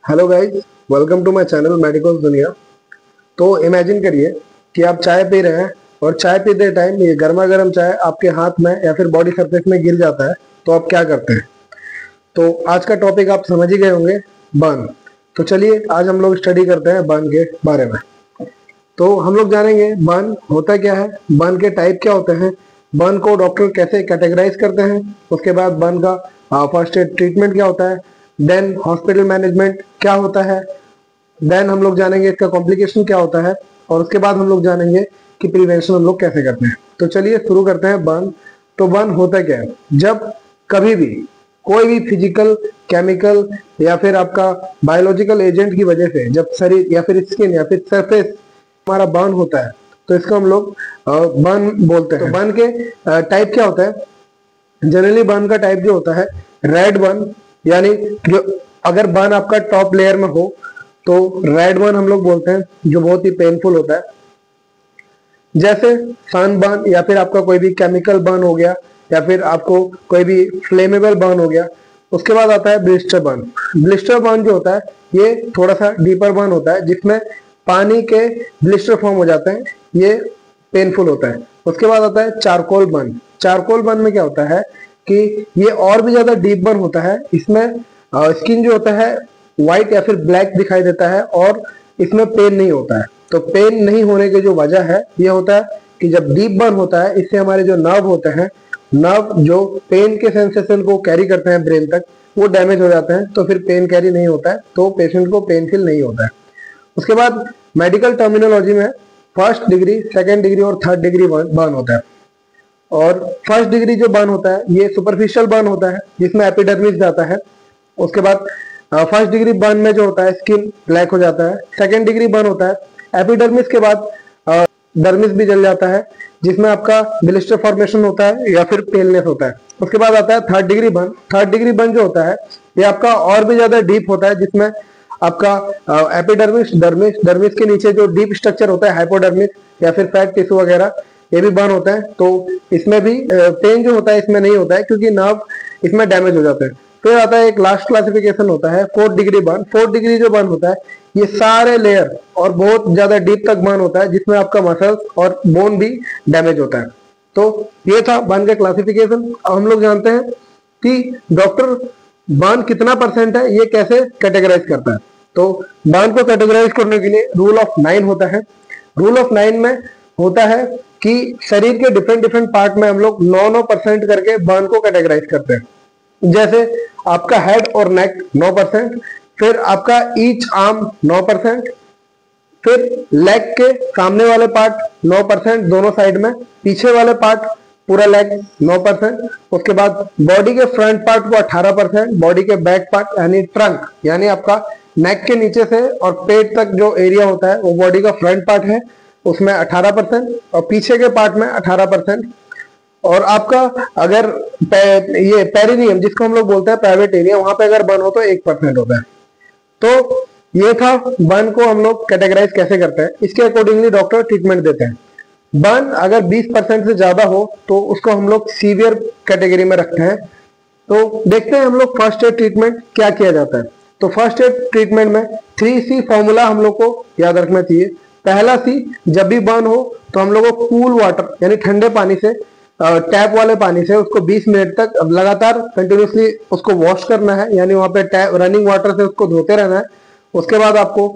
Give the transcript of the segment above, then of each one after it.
Hello guys, welcome to my channel medical दुनिया। तो imagine करिए कि आप चाय पी रहे हैं और चाय पीते टाइम ये गर्मा गर्म चाय आपके हाथ में या फिर बॉडी सरफेस में गिर जाता है, तो आप क्या करते हैं। तो आज का टॉपिक आप समझ ही गए होंगे, बर्न। तो चलिए आज हम लोग स्टडी करते हैं बर्न के बारे में। तो हम लोग जानेंगे बर्न होता क्या है, बर्न के टाइप क्या होते हैं, बर्न को डॉक्टर कैसे कैटेगराइज करते हैं, उसके बाद बर्न का फर्स्ट एड ट्रीटमेंट क्या होता है, देन हॉस्पिटल मैनेजमेंट क्या होता है, देन हम लोग जानेंगे इसका कॉम्प्लिकेशन क्या होता है, और उसके बाद हम लोग जानेंगे कि प्रिवेंशन हम लोग कैसे करते हैं। तो चलिए शुरू करते हैं बर्न। तो बर्न होता क्या है, जब कभी भी कोई भी फिजिकल, केमिकल या फिर आपका बायोलॉजिकल एजेंट की वजह से जब शरीर या फिर स्किन या फिर सरफेस हमारा बर्न होता है, तो इसको हम लोग बर्न बोलते हैं। तो बर्न के टाइप क्या होता है, जनरली बर्न का टाइप जो होता है रेड बर्न, यानी जो अगर बर्न आपका टॉप लेयर में हो तो रेड बर्न हम लोग बोलते हैं, जो बहुत ही पेनफुल होता है। जैसे सन बर्न या फिर आपका कोई भी केमिकल बर्न हो गया या फिर आपको कोई भी फ्लेमेबल बर्न हो गया। उसके बाद आता है ब्लिस्टर बर्न। ब्लिस्टर बर्न जो होता है ये थोड़ा सा डीपर बर्न होता है, जिसमें पानी के ब्लिस्टर फॉर्म हो जाते हैं, ये पेनफुल होता है। उसके बाद आता है चारकोल बर्न। चारकोल बर्न में क्या होता है कि ये और भी ज्यादा डीप बर्न होता है, इसमें स्किन जो होता है व्हाइट या फिर ब्लैक दिखाई देता है और इसमें पेन नहीं होता है। तो पेन नहीं होने की जो वजह है ये होता है कि जब डीप बर्न होता है इससे हमारे जो नर्व होते हैं, नर्व जो पेन के सेंसेशन को कैरी करते हैं ब्रेन तक, वो डैमेज हो जाते हैं, तो फिर पेन कैरी नहीं होता है, तो पेशेंट को पेन फील नहीं होता है। उसके बाद मेडिकल टर्मिनोलॉजी में फर्स्ट डिग्री, सेकेंड डिग्री और थर्ड डिग्री बर्न होता है। और फर्स्ट डिग्री जो बर्न होता है ये सुपरफिशियल बर्न होता है, जिसमें एपिडर्मिस जाता है। उसके बाद फर्स्ट डिग्री बर्न में जो होता है स्किन ब्लैक हो जाता है। सेकेंड डिग्री बर्न होता है एपिडर्मिस के बाद डर्मिस भी जल जाता है, जिसमें आपका ब्लिस्टर फॉर्मेशन होता है या फिर पेलनेस होता है। उसके बाद आता है third degree burn. Third degree burn जो होता है ये आपका और भी ज्यादा डीप होता है, जिसमें आपका एपिडर्मिस, डर्मिस, डर्मिस के नीचे जो डीप स्ट्रक्चर होता है हाइपोडर्मिस या फिर फैट टिश्यू वगैरह, ये भी बर्न होता है। तो इसमें भी पेन जो होता है इसमें नहीं होता है, क्योंकि नर्व इसमें डैमेज हो जाते हैं। फिर आता है एक लास्ट क्लासिफिकेशन होता है fourth degree burn. Fourth degree जो बर्न होता है ये सारे लेयर और बहुत ज्यादा डीप तक बर्न होता है, जिसमें आपका मसल्स और बोन भी डैमेज होता है। तो ये था बर्न का क्लासिफिकेशन। अब हम लोग जानते हैं कि डॉक्टर बर्न कितना परसेंट है ये कैसे कैटेगराइज करता है। तो बर्न को कैटेगराइज करने के लिए रूल ऑफ 9 होता है। रूल ऑफ 9 में होता है कि शरीर के डिफरेंट डिफरेंट पार्ट में हम लोग 9% करके बर्न को कैटेगराइज करते हैं। जैसे आपका हेड और नेक 9%, फिर आपका ईच आर्म 9%, फिर लेग के सामने वाले पार्ट 9% दोनों साइड में, पीछे वाले पार्ट पूरा लेग 9%। उसके बाद बॉडी के फ्रंट पार्ट को 18%, बॉडी के बैक पार्ट यानी ट्रंक, यानी आपका नेक के नीचे से और पेट तक जो एरिया होता है वो बॉडी का फ्रंट पार्ट है, उसमें 18%, और पीछे के पार्ट में 18%। और आपका अगर ये पेरिनियम जिसको हम लोग बोलते हैं प्राइवेट एरिया, वहां पे अगर बर्न हो तो 1% होता है। तो ये था बर्न को हम लोग कैटेगराइज कैसे करते हैं, इसके अकॉर्डिंगली डॉक्टर ट्रीटमेंट देते हैं। बर्न अगर 20% से ज्यादा हो तो उसको हम लोग सीवियर कैटेगरी में रखते हैं। तो देखते हैं हम लोग फर्स्ट एड ट्रीटमेंट क्या किया जाता है। तो फर्स्ट एड ट्रीटमेंट में 3C फॉर्मूला हम लोग को याद रखना चाहिए। पहला C, जब भी बर्न हो तो हम लोग को कूल वाटर यानी ठंडे पानी से, टैप वाले पानी से उसको 20 मिनट तक लगातार कंटिन्यूसली उसको वॉश करना है, यानी वहां पे रनिंग वाटर से उसको धोते रहना है। उसके बाद आपको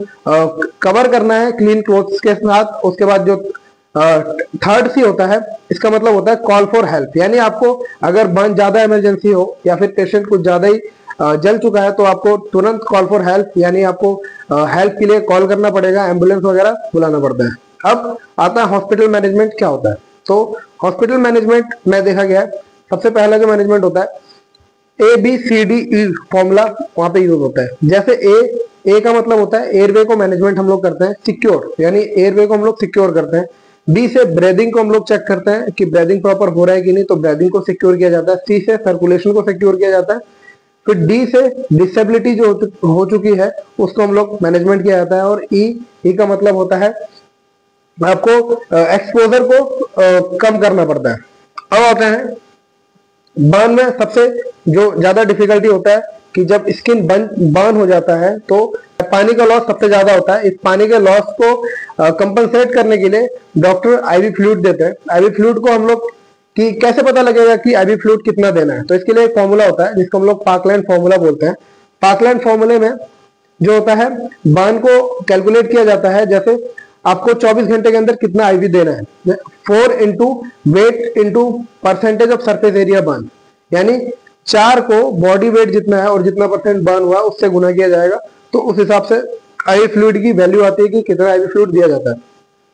कवर करना है क्लीन क्लोथ्स के साथ। उसके बाद जो थर्ड C होता है, इसका मतलब होता है कॉल फॉर हेल्प, यानी आपको अगर बर्न ज्यादा इमरजेंसी हो या फिर पेशेंट कुछ ज्यादा ही जल चुका है तो आपको तुरंत कॉल फॉर हेल्प, यानी आपको हेल्प के लिए कॉल करना पड़ेगा, एम्बुलेंस वगैरह बुलाना पड़ता है। अब आता है हॉस्पिटल मैनेजमेंट क्या होता है। तो हॉस्पिटल मैनेजमेंट में देखा गया है सबसे पहला जो मैनेजमेंट होता है ABCDE फॉर्मूला वहां पे यूज होता है। जैसे ए का मतलब होता है एयरवे को मैनेजमेंट हम लोग करते हैं सिक्योर, यानी एयरवे को हम लोग सिक्योर करते हैं। बी से ब्रीदिंग को हम लोग चेक करते हैं कि ब्रीदिंग प्रॉपर हो रहा है कि नहीं, तो ब्रीदिंग को सिक्योर किया जाता है। सी से सर्कुलेशन को सिक्योर किया जाता है। फिर डी से डिसेबिलिटी जो हो चुकी है उसको हम लोग मैनेजमेंट किया जाता है। और ई का मतलब होता है आपको एक्सपोजर को कम करना पड़ता है। अब आते हैं बर्न में सबसे जो ज्यादा डिफिकल्टी होता है कि जब स्किन बर्न हो जाता है तो पानी का लॉस सबसे ज्यादा होता है। इस पानी के लॉस को कंपनसेट करने के लिए डॉक्टर आईवी फ्लूइड देते हैं। आईवी फ्लूइड को हम लोग कि कैसे पता लगेगा कि आईवी फ्लूइड कितना देना है, तो इसके लिए एक फॉर्मूला होता है जिसको हम लोग पार्कलैंड फॉर्मूला बोलते हैं। पार्कलैंड फॉर्मूले में जो होता है बार्न को कैलकुलेट किया जाता है, जैसे आपको 24 घंटे के अंदर कितना आईवी देना है, 4 into weight into percentage of surface area burn, यानी 4 को बॉडी वेट जितना है और जितना परसेंट बर्न हुआ उससे गुना किया जाएगा, तो उस हिसाब से आईवी फ्लूइड की वैल्यू आती है कि कितना आईवी फ्लूइड दिया जाता है।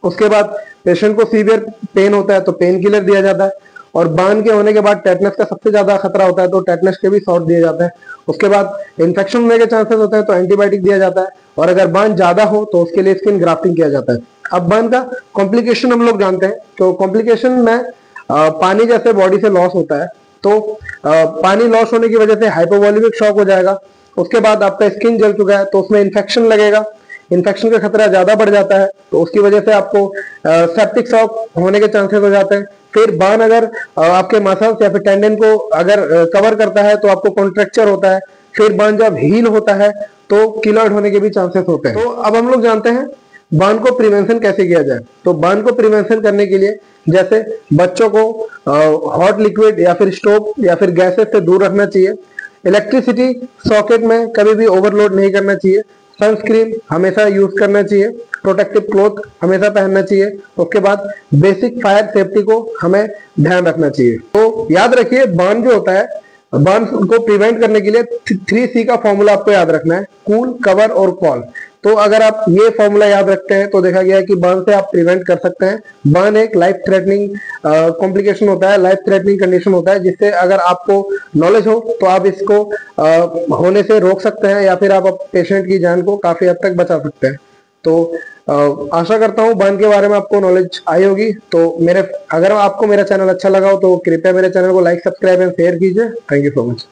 उसके बाद पेशेंट को सीवियर पेन होता है तो पेन किलर दिया जाता है, और बार्न के होने के बाद टेटनस का सबसे ज्यादा खतरा होता है तो टेटनस के भी शॉट दिए जाते हैं। उसके बाद इन्फेक्शन होने के चांसेस होते हैं तो एंटीबायोटिक दिया जाता है, और अगर बार्न ज्यादा हो तो उसके लिए स्किन ग्राफ्टिंग किया जाता है। अब बार्न का कॉम्प्लिकेशन हम लोग जानते हैं, तो कॉम्प्लिकेशन में पानी जैसे बॉडी से लॉस होता है, तो पानी लॉस होने की वजह से हाइपोवॉल्यूमिक शॉक हो जाएगा। उसके बाद आपका स्किन जल चुका है तो उसमें इन्फेक्शन लगेगा, इन्फेक्शन का खतरा ज्यादा बढ़ जाता है, तो उसकी वजह से आपको सेप्टिक शॉक होने के चांसेस हो जाते हैं। फिर बार्न अगर आपके मसल्स या फिर टेंडन को अगर कवर करता है तो आपको कॉन्ट्रैक्चर होता है। फिर बार्न जब हील होता है तो किलॉइड होने के भी चांसेस होते हैं। तो अब हम लोग जानते हैं बार्न को प्रिवेंशन कैसे किया जाए। तो बार्न को प्रिवेंशन करने के लिए जैसे बच्चों को हॉट लिक्विड या फिर स्टोव या फिर गैसेस से दूर रखना चाहिए। इलेक्ट्रिसिटी सॉकेट में कभी भी ओवरलोड नहीं करना चाहिए। सनस्क्रीन हमेशा यूज करना चाहिए। प्रोटेक्टिव क्लॉथ हमेशा पहनना चाहिए। उसके बाद बेसिक फायर सेफ्टी को हमें ध्यान रखना चाहिए। तो याद रखिए बार्न जो होता है, बार्न को प्रिवेंट करने के लिए 3C का फॉर्मूला आपको याद रखना है, कूल, कवर और कॉल। तो अगर आप ये फॉर्मूला याद रखते हैं तो देखा गया है कि बार्न से आप प्रिवेंट कर सकते हैं। बार्न एक लाइफ थ्रेटनिंग कॉम्प्लिकेशन होता है, लाइफ थ्रेटनिंग कंडीशन होता है, जिससे अगर आपको नॉलेज हो तो आप इसको होने से रोक सकते हैं या फिर आप पेशेंट की जान को काफी हद तक बचा सकते हैं। तो आशा करता हूँ बार्न के बारे में आपको नॉलेज आई होगी। तो अगर आपको मेरा चैनल अच्छा लगा हो तो कृपया मेरे चैनल को लाइक, सब्सक्राइब एंड शेयर कीजिए। Thank you so much.